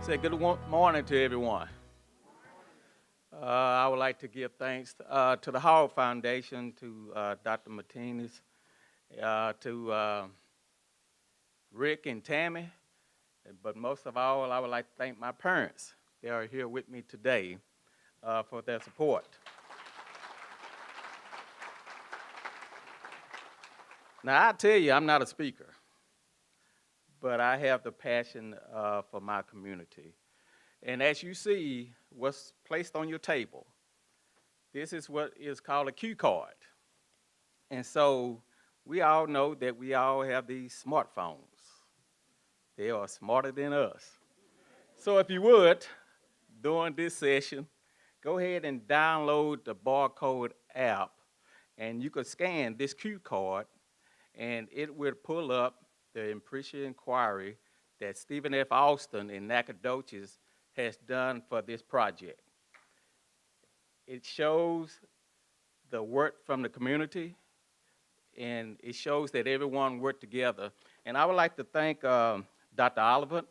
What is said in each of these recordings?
Say morning to everyone. I would like to give thanks to the Hogg Foundation, to Dr. Martinez, to Rick and Tammy, but most of all, I would like to thank my parents. They are here with me today for their support. Now, I tell you, I'm not a speaker, but I have the passion for my community. And as you see, what's placed on your table, this is what is called a cue card. And so we all know that we all have these smartphones. They are smarter than us. So if you would, during this session, go ahead and download the barcode app, and you could scan this cue card, and it will pull up the impression inquiry that Stephen F. Austin in Nacogdoches has done for this project. It shows the work from the community, and it shows that everyone worked together. And I would like to thank Dr. Oliphant,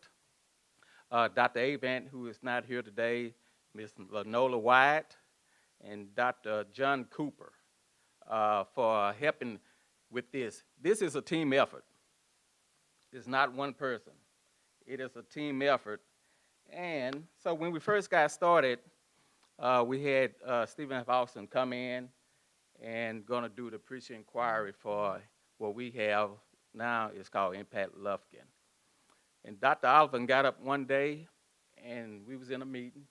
Dr. Avant, who is not here today, Ms. Lanola Wyatt, and Dr. John Cooper for helping with this. This is a team effort. It's not one person. It is a team effort. And so when we first got started, we had Stephen F. Austin come in and going to do the pre-inquiry for what we have now is called Impact Lufkin. And Dr. Oliphant got up one day, and we was in a meeting,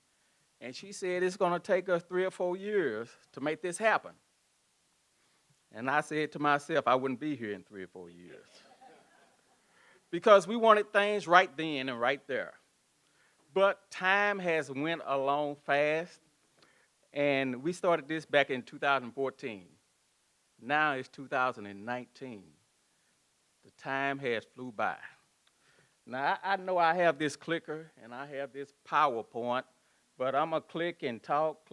and she said it's going to take us 3 or 4 years to make this happen. And I said to myself, I wouldn't be here in 3 or 4 years. Because we wanted things right then and right there. But time has went along fast, and we started this back in 2014. Now it's 2019. The time has flew by. Now, I know I have this clicker, and I have this PowerPoint, but I'm going to click and talk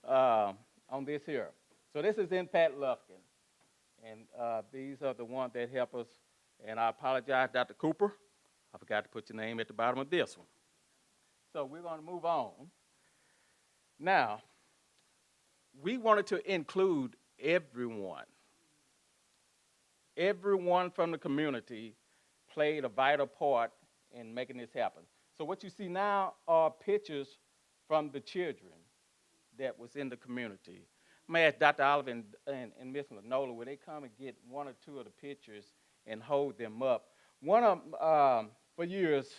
on this here. So this is Impact Lufkin, and these are the ones that help us. And I apologize, Dr. Cooper. I forgot to put your name at the bottom of this one. So we're going to move on. Now, we wanted to include everyone. Everyone from the community played a vital part in making this happen. So what you see now are pictures from the children that was in the community. I'm going to ask Dr. Oliver and Ms. Lanola, will they come and get 1 or 2 of the pictures and hold them up? One of them, for years,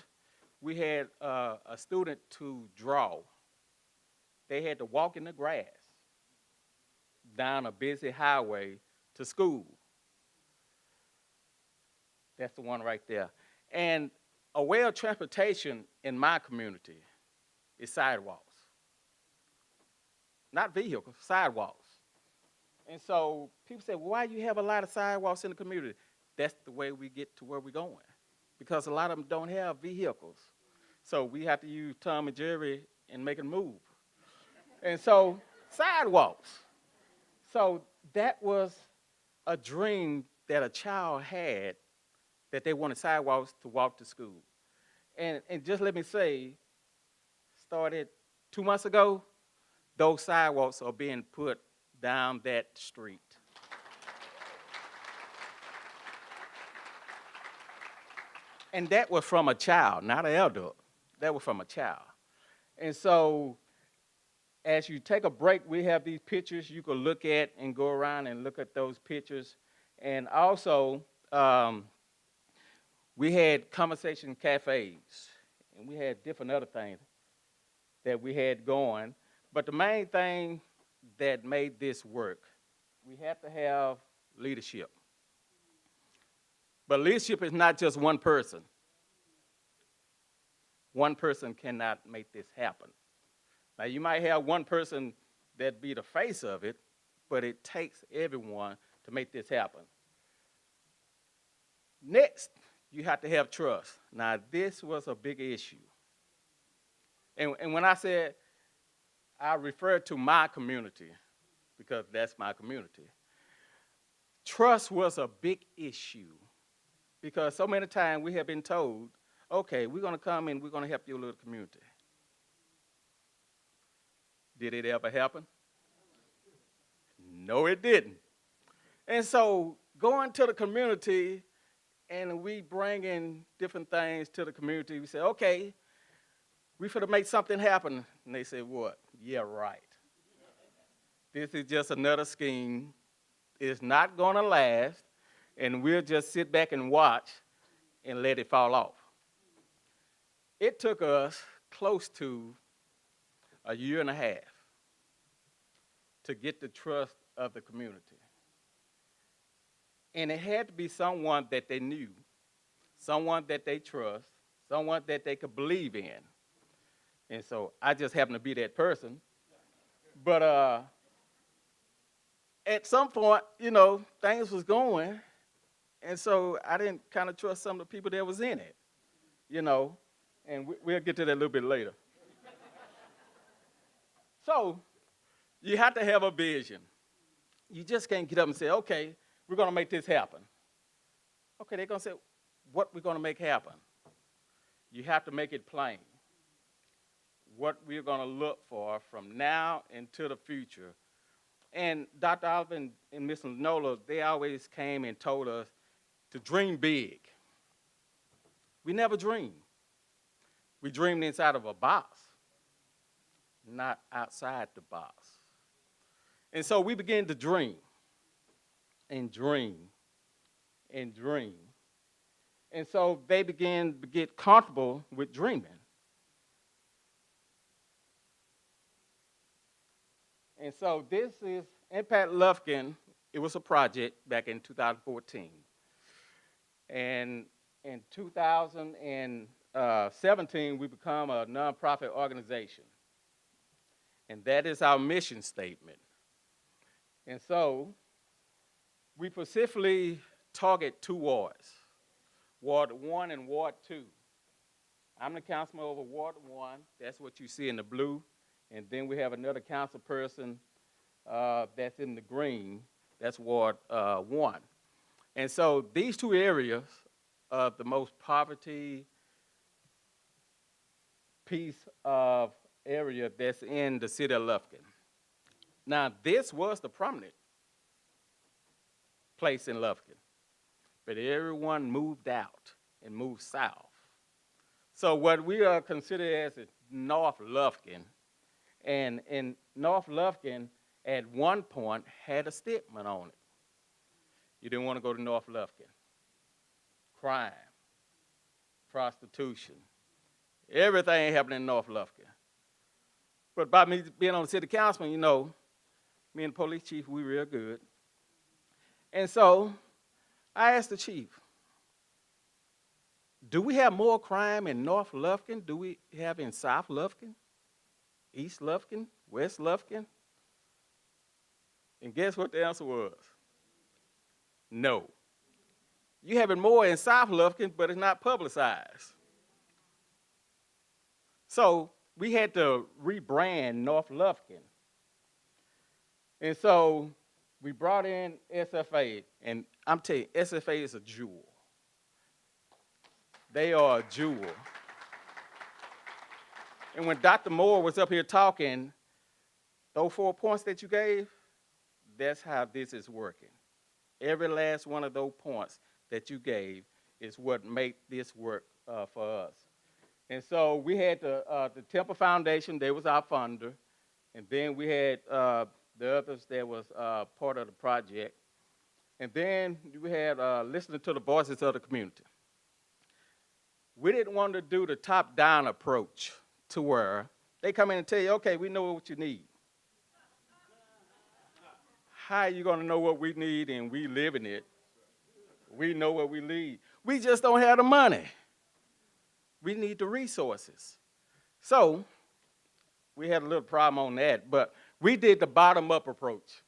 we had a student to draw. They had to walk in the grass down a busy highway to school. That's the one right there. And a way of transportation in my community is sidewalks. Not vehicles, sidewalks. And so people say, well, why do you have a lot of sidewalks in the community? That's the way we get to where we're going, because a lot of them don't have vehicles. So we have to use Tom and Jerry and make it move. And so sidewalks. So that was a dream that a child had, that they wanted sidewalks to walk to school. And just let me say, started 2 months ago, those sidewalks are being put down that street. And that was from a child, not an adult. That was from a child. And so as you take a break, we have these pictures you can look at and go around and look at those pictures. And also, we had conversation cafes, and we had different other things that we had going. But the main thing that made this work, we have to have leadership. But leadership is not just one person. One person cannot make this happen. Now, you might have one person that be the face of it, but it takes everyone to make this happen. Next, you have to have trust. Now, this was a big issue. And when I said, I refer to my community, because that's my community. Trust was a big issue, because so many times we have been told, Okay, we're going to come and we're going to help your little community. Did it ever happen? No, it didn't. And so going to the community and we bring in different things to the community, we say, okay, we finna make something happen. And they say, what? Yeah, right. This is just another scheme. It's not gonna last, and we'll just sit back and watch and let it fall off. It took us close to a year and a half to get the trust of the community. And it had to be someone that they knew, someone that they trust, someone that they could believe in. And so I just happened to be that person. But at some point, things was going, and so I didn't kind of trust some of the people that was in it, and we'll get to that a little bit later. So you have to have a vision. You just can't get up and say, okay, we're going to make this happen. Okay, they're going to say, what we're going to make happen? You have to make it plain. What we're going to look for from now into the future. And Dr. Oliver and Ms. Lanola, they always came and told us to dream big. We never dreamed. We dreamed inside of a box, not outside the box. And so we began to dream and dream and dream. And so they began to get comfortable with dreaming. And so this is Impact Lufkin. It was a project back in 2014. And in 2017, we become a nonprofit organization. And that is our mission statement. And so we specifically target 2 wards, Ward 1 and Ward 2. I'm the councilman over Ward 1. That's what you see in the blue. And then we have another council person that's in the green. That's Ward 1. And so these 2 areas are the most poverty piece of area that's in the city of Lufkin. Now, this was the prominent place in Lufkin, but everyone moved out and moved south. So what we are considered as North Lufkin, and in North Lufkin, at one point, had a statement on it. You didn't want to go to North Lufkin. Crime, prostitution, everything happening in North Lufkin. But by me being on the city councilman, me and the police chief, we real good. And so I asked the chief, do we have more crime in North Lufkin? Do we have in South Lufkin, East Lufkin, West Lufkin? And guess what the answer was? No. You have it more in South Lufkin, but it's not publicized. So we had to rebrand North Lufkin. And so we brought in SFA, and I'm telling you, SFA is a jewel. They are a jewel. And when Dr. Moore was up here talking, those 4 points that you gave, that's how this is working. Every last one of those points that you gave is what make this work for us. And so we had the Temple Foundation, they was our funder, and then we had the others that was part of the project. And then we had listening to the voices of the community. We didn't want to do the top-down approach to where they come in and tell you, okay, we know what you need. How are you going to know what we need and we live in it? We know what we need. We just don't have the money. We need the resources. So we had a little problem on that, but we did the bottom-up approach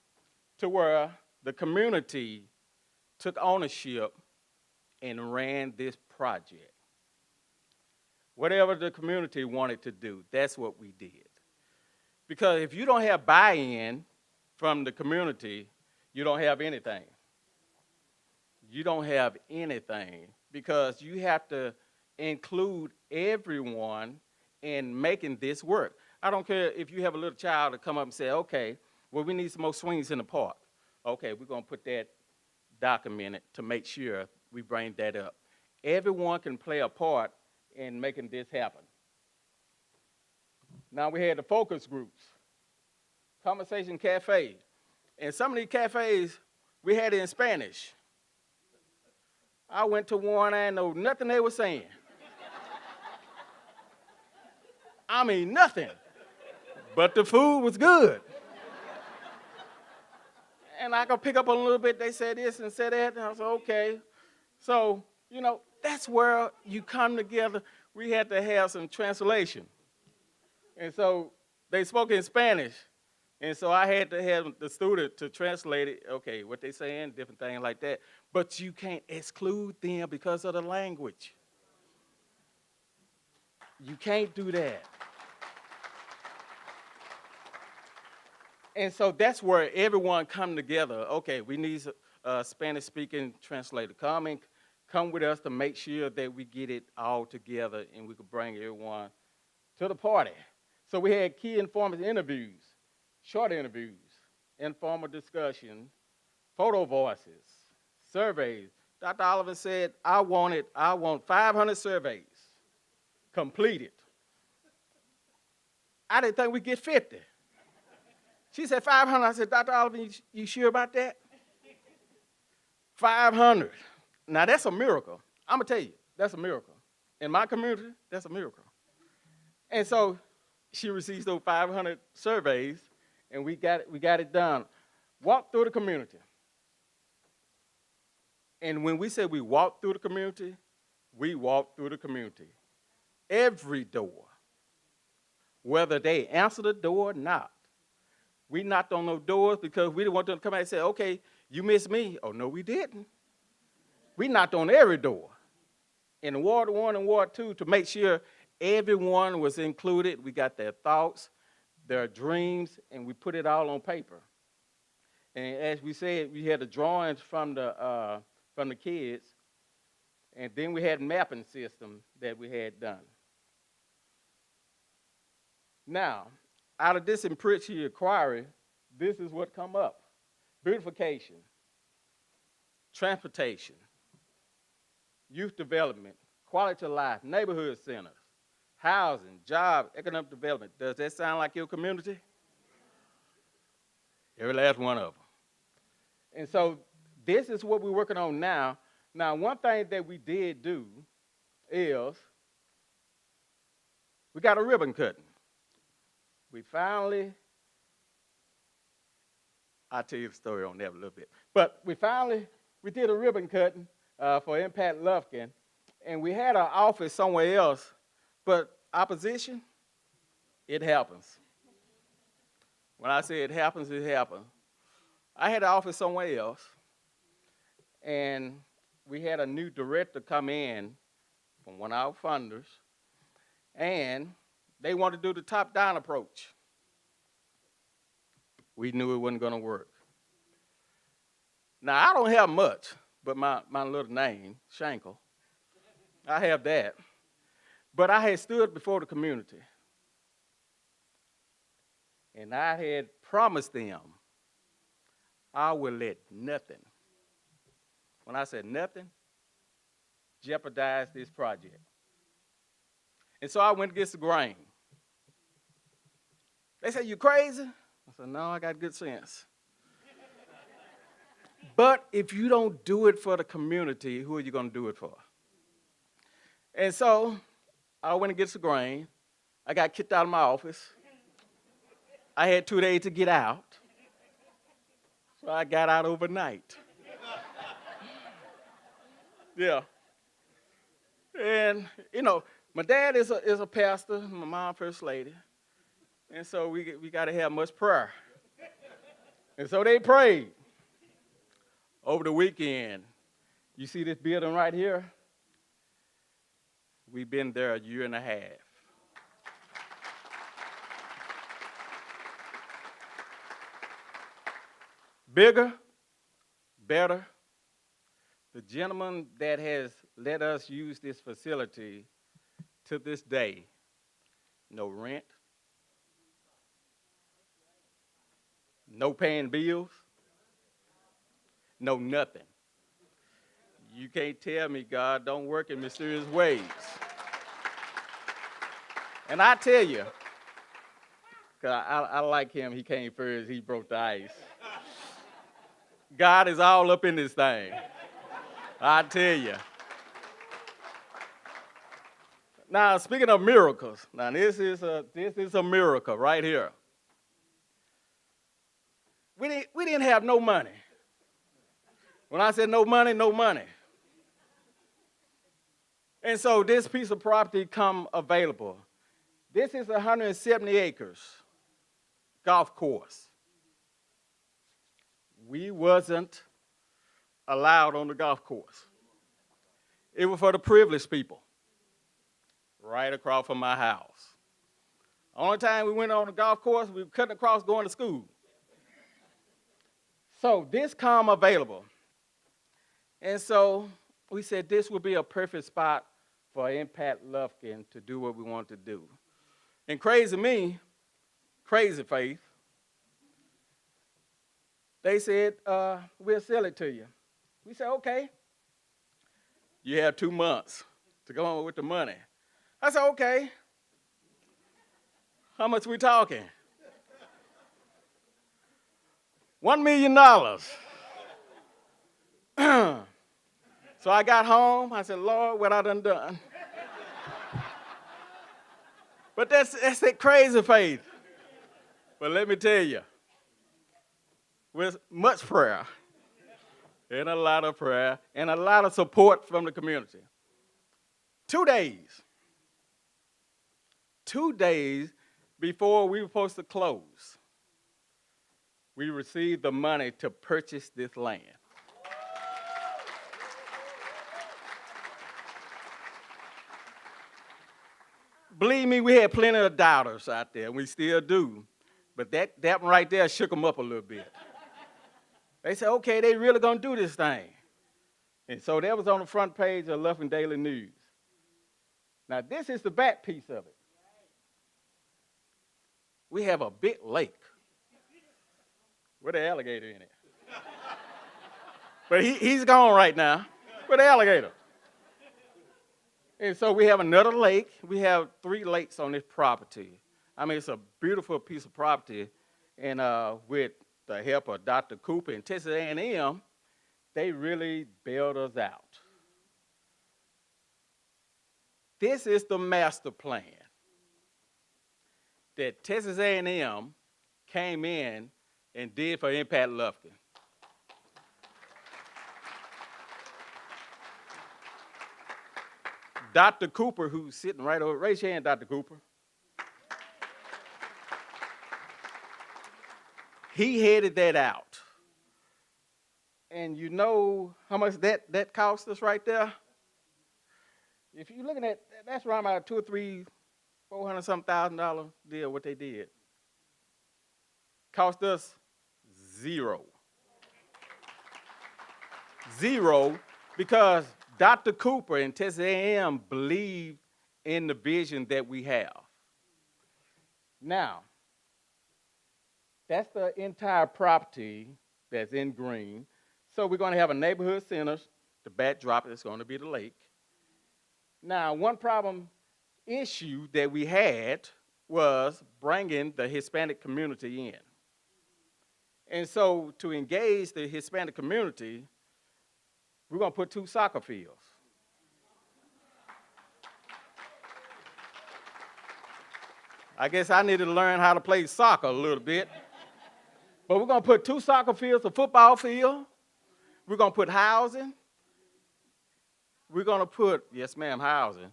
to where the community took ownership and ran this project. Whatever the community wanted to do, that's what we did. Because if you don't have buy-in from the community, you don't have anything. You don't have anything because you have to include everyone in making this work. I don't care if you have a little child to come up and say, okay, well, we need some more swings in the park. Okay, we're going to put that documented to make sure we bring that up. Everyone can play a part in making this happen. Now we had the focus groups, conversation cafe. And some of these cafes, we had it in Spanish. I went to one, I didn't know nothing they were saying. I mean, nothing. But the food was good. And I could pick up on a little bit, they said this and said that, and I said, okay. So, you know, that's where you come together. We had to have some translation. And so they spoke in Spanish. And so I had to have the student to translate it, okay, what they saying, different things like that. But you can't exclude them because of the language. You can't do that. And so that's where everyone come together. Okay, we need a Spanish-speaking translator. Come with us to make sure that we get it all together and we can bring everyone to the party. So we had key informative interviews, short interviews, informal discussion, photo voices, surveys. Dr. Oliver said, I want 500 surveys completed. I didn't think we'd get 50. She said 500. I said, Dr. Oliver, you sure about that? 500. Now, that's a miracle. I'm going to tell you, that's a miracle. In my community, that's a miracle. And so she receives those 500 surveys, and we got it done. Walk through the community. And when we say we walk through the community, we walk through the community. Every door, whether they answer the door or not. We knocked on those doors because we didn't want them to come out and say, okay, you missed me. Oh, no, we didn't. We knocked on every door in Ward 1 and Ward 2 to make sure everyone was included. We got their thoughts, their dreams, and we put it all on paper. And as we said, we had the drawings from the kids, and then we had mapping system that we had done. Now, out of this enrichment inquiry, this is what come up. Beautification, transportation, youth development, quality of life, neighborhood centers, housing, job, economic development. Does that sound like your community? Every last one of them. And so this is what we're working on now. Now, one thing that we did do is we got a ribbon cutting. We finally, I'll tell you the story on that a little bit. But we did a ribbon cutting for Impact Lufkin, and we had our office somewhere else, but opposition, it happens. When I say it happens, it happens. I had an office somewhere else, and we had a new director come in from one of our funders, and they wanted to do the top-down approach. We knew it wasn't going to work. Now, I don't have much, but my little name, Shankle, I have that. But I had stood before the community, and I had promised them I would let nothing, when I said nothing, jeopardize this project. And so I went against the grain. They said, you crazy? I said, no, I got good sense. But if you don't do it for the community, who are you going to do it for? And so I went against the grain. I got kicked out of my office. I had 2 days to get out. So I got out overnight. Yeah. And, you know, my dad is a pastor, my mom first lady. And so we got to have much prayer. And so they prayed. Over the weekend, you see this building right here? We've been there a year and a half. Bigger, better. The gentleman that has let us use this facility to this day. No rent, no paying bills, no nothing. You can't tell me God don't work in mysterious ways. And I tell you, because I like him, he came first, he broke the ice. God is all up in this thing. I tell you. Now, speaking of miracles, now this is a miracle right here. We didn't have no money. When I said no money, no money. And so this piece of property come available. This is 170 acres golf course. We wasn't allowed on the golf course. It was for the privileged people, right across from my house. Only time we went on the golf course, we were cutting across going to school. So this come available. And so we said this would be a perfect spot for Impact Lufkin to do what we want to do. And crazy me, crazy faith, they said, we'll sell it to you. We said, okay. You have 2 months to go on with the money. I said, okay. How much we talking? $1 million. So I got home. I said, Lord, what I done? But that's that crazy faith. But let me tell you, with much prayer, and a lot of prayer, and a lot of support from the community, 2 days before we were supposed to close, we received the money to purchase this land. Believe me, we had plenty of doubters out there, and we still do. But that one right there shook them up a little bit. They said, okay, they really gonna do this thing. And so that was on the front page of Lufkin Daily News. Now this is the back piece of it. We have a big lake with an alligator in it. But he's gone right now with an alligator. And so we have another lake. We have 3 lakes on this property. I mean, it's a beautiful piece of property. And with the help of Dr. Cooper and Texas A&M, they really bailed us out. This is the master plan that Texas A&M came in and did for Impact Lufkin. Dr. Cooper, who's sitting right over, raise your hand, Dr. Cooper. He headed that out. And you know how much that cost us right there? If you're looking at, that's around about $200,000 or $400,000 $something deal, what they did. Cost us zero. Zero, because Dr. Cooper and Texas A&M believe in the vision that we have. Now, that's the entire property that's in green. So we're going to have a neighborhood center. The backdrop is going to be the lake. Now, one issue that we had was bringing the Hispanic community in. And so to engage the Hispanic community, we're going to put 2 soccer fields. I guess I need to learn how to play soccer a little bit. But we're going to put 2 soccer fields, a football field. We're going to put housing. We're going to put, yes, ma'am, housing.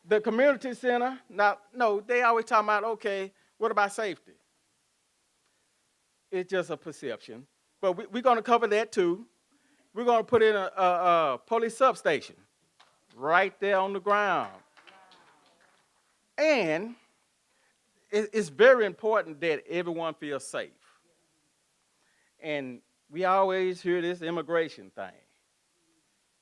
The community center, now, no, they always talk about, okay, what about safety? It's just a perception. But we're going to cover that too. We're going to put in a police substation right there on the ground. And it's very important that everyone feels safe. And we always hear this immigration thing.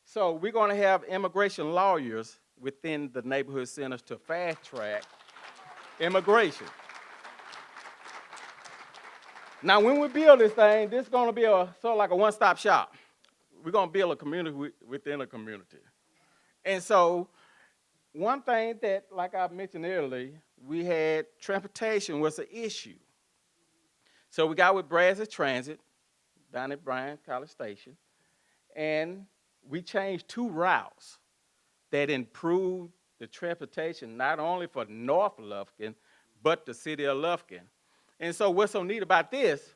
So we're going to have immigration lawyers within the neighborhood centers to fast track immigration. Now, when we build this thing, this is going to be sort of like a one-stop shop. We're going to build a community within a community. And so one thing that, like I mentioned earlier, we had transportation was an issue. So we got with Brazos Transit down at Bryan College Station, and we changed 2 routes that improved the transportation not only for North Lufkin, but the city of Lufkin. And so what's so neat about this,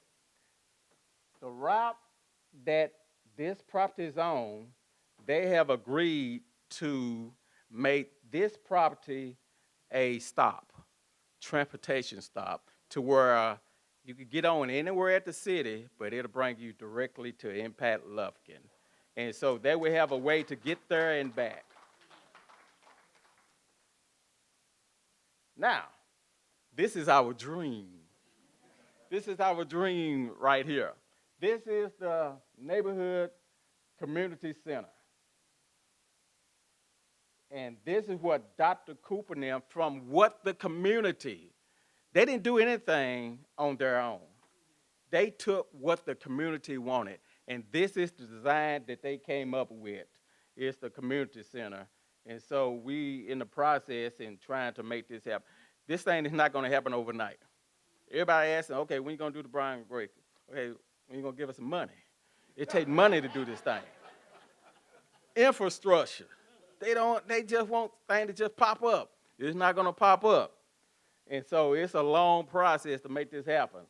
the route that this property is on, they have agreed to make this property a stop, transportation stop, to where you could get on anywhere at the city, but it'll bring you directly to Impact Lufkin. And so they will have a way to get there and back. Now, this is our dream. This is our dream right here. This is the neighborhood community center. And this is what Dr. Cooper and them, from what the community, they didn't do anything on their own. They took what the community wanted. And this is the design that they came up with. It's the community center. And so we in the process in trying to make this happen. This thing is not going to happen overnight. Everybody asking, okay, when you going to do the Bryan break? Okay, when you going to give us some money? It takes money to do this thing. Infrastructure. They just want things to just pop up. It's not going to pop up. And so it's a long process to make this happen.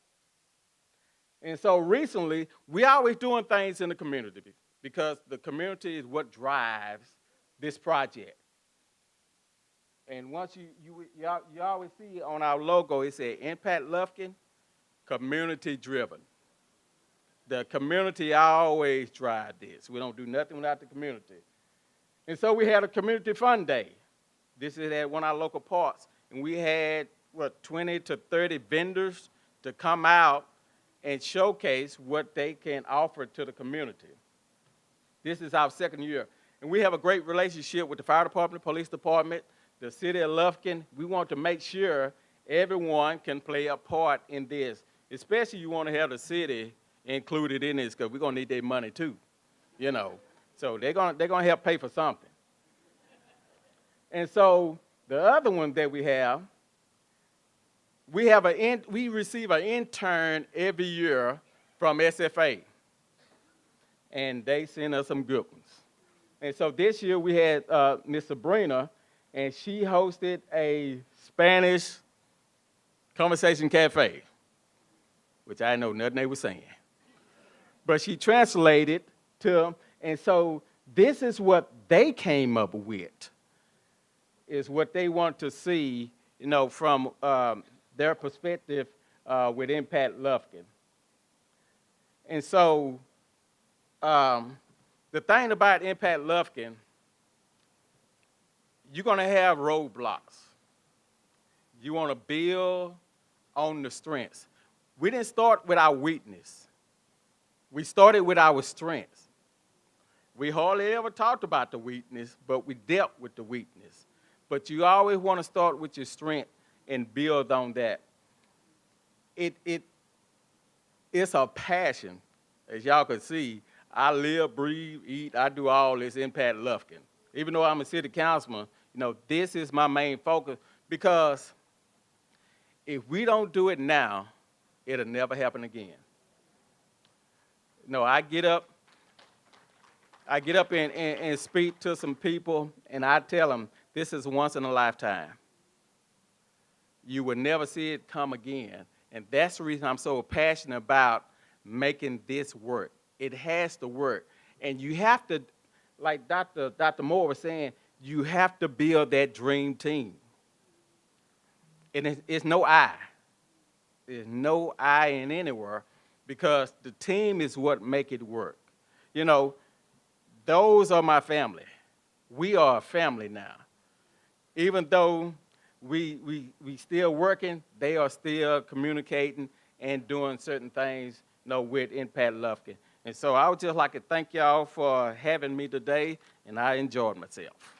And so recently, we always doing things in the community because the community is what drives this project. And once you always see on our logo, it says Impact Lufkin, community driven. The community always drives this. We don't do nothing without the community. And so we had a community fun day. This is at one of our local parks. And we had, 20 to 30 vendors to come out and showcase what they can offer to the community. This is our 2nd year. And we have a great relationship with the fire department, police department, the city of Lufkin. We want to make sure everyone can play a part in this. Especially you want to have the city included in this because we're going to need their money too, you know. So they're gonna help pay for something. And so the other one that we have, we receive an intern every year from SFA. And they send us some good ones. And so this year we had Miss Sabrina, and she hosted a Spanish conversation cafe, which I know nothing they were saying. But she translated to them, and so this is what they came up with, is what they want to see, you know, from their perspective with Impact Lufkin. And so the thing about Impact Lufkin, you're going to have roadblocks. You want to build on the strengths. We didn't start with our weakness. We started with our strengths. We hardly ever talked about the weakness, but we dealt with the weakness. But you always want to start with your strength and build on that. It's a passion. As y'all can see, I live, breathe, eat, I do all this Impact Lufkin. Even though I'm a city councilman, you know, this is my main focus because if we don't do it now, it'll never happen again. You know, I get up and speak to some people, and I tell them, this is once in a lifetime. You will never see it come again. And that's the reason I'm so passionate about making this work. It has to work. And you have to, like Dr. Moore was saying, you have to build that dream team. And it's no I. There's no I in anywhere because the team is what make it work. You know, those are my family. We are a family now. Even though we still working, they are still communicating and doing certain things, you know, with Impact Lufkin. And so I would just like to thank y'all for having me today, and I enjoyed myself.